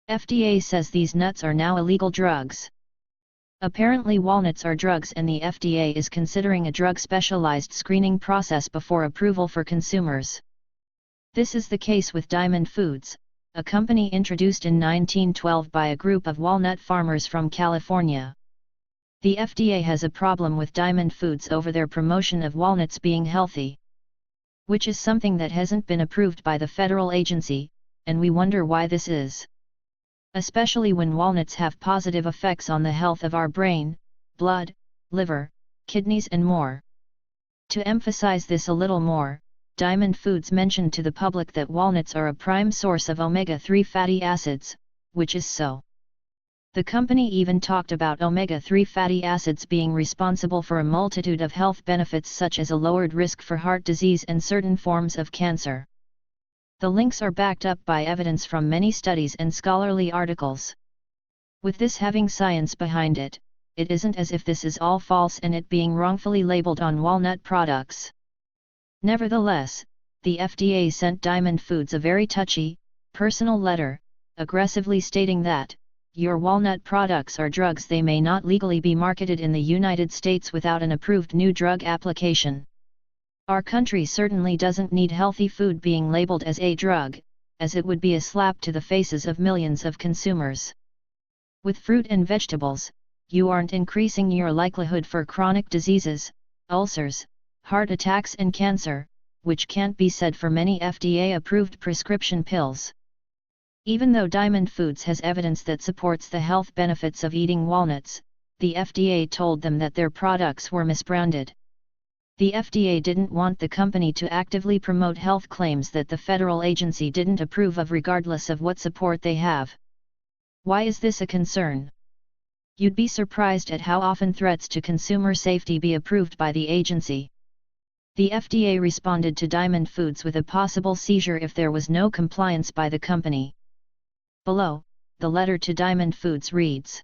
FDA says these nuts are now illegal drugs. Apparently walnuts are drugs and the FDA is considering a drug-specialized screening process before approval for consumers. This is the case with Diamond Foods, a company introduced in 1912 by a group of walnut farmers from California. The FDA has a problem with Diamond Foods over their promotion of walnuts being healthy, which is something that hasn't been approved by the federal agency, and we wonder why this is. Especially when walnuts have positive effects on the health of our brain, blood, liver, kidneys and more. To emphasize this a little more, Diamond Foods mentioned to the public that walnuts are a prime source of omega-3 fatty acids, which is so. The company even talked about omega-3 fatty acids being responsible for a multitude of health benefits such as a lowered risk for heart disease and certain forms of cancer. The links are backed up by evidence from many studies and scholarly articles. With this having science behind it, it isn't as if this is all false and it being wrongfully labeled on walnut products. Nevertheless, the FDA sent Diamond Foods a very touchy, personal letter, aggressively stating that, your walnut products are drugs. They may not legally be marketed in the United States without an approved new drug application. Our country certainly doesn't need healthy food being labeled as a drug, as it would be a slap to the faces of millions of consumers. With fruit and vegetables, you aren't increasing your likelihood for chronic diseases, ulcers, heart attacks and cancer, which can't be said for many FDA-approved prescription pills. Even though Diamond Foods has evidence that supports the health benefits of eating walnuts, the FDA told them that their products were misbranded. The FDA didn't want the company to actively promote health claims that the federal agency didn't approve of regardless of what support they have. Why is this a concern? You'd be surprised at how often threats to consumer safety be approved by the agency. The FDA responded to Diamond Foods with a possible seizure if there was no compliance by the company. Below, the letter to Diamond Foods reads: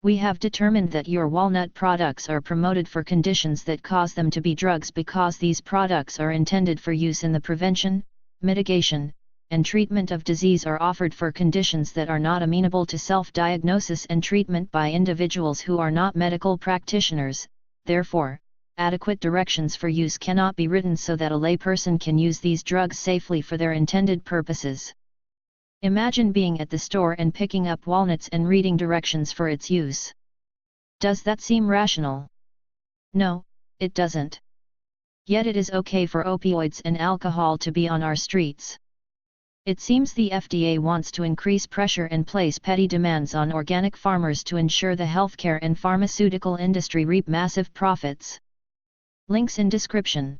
We have determined that your walnut products are promoted for conditions that cause them to be drugs because these products are intended for use in the prevention, mitigation, and treatment of disease are offered for conditions that are not amenable to self-diagnosis and treatment by individuals who are not medical practitioners. Therefore, adequate directions for use cannot be written so that a layperson can use these drugs safely for their intended purposes. Imagine being at the store and picking up walnuts and reading directions for its use. Does that seem rational? No, it doesn't. Yet it is okay for opioids and alcohol to be on our streets. It seems the FDA wants to increase pressure and place petty demands on organic farmers to ensure the healthcare and pharmaceutical industry reap massive profits. Links in description.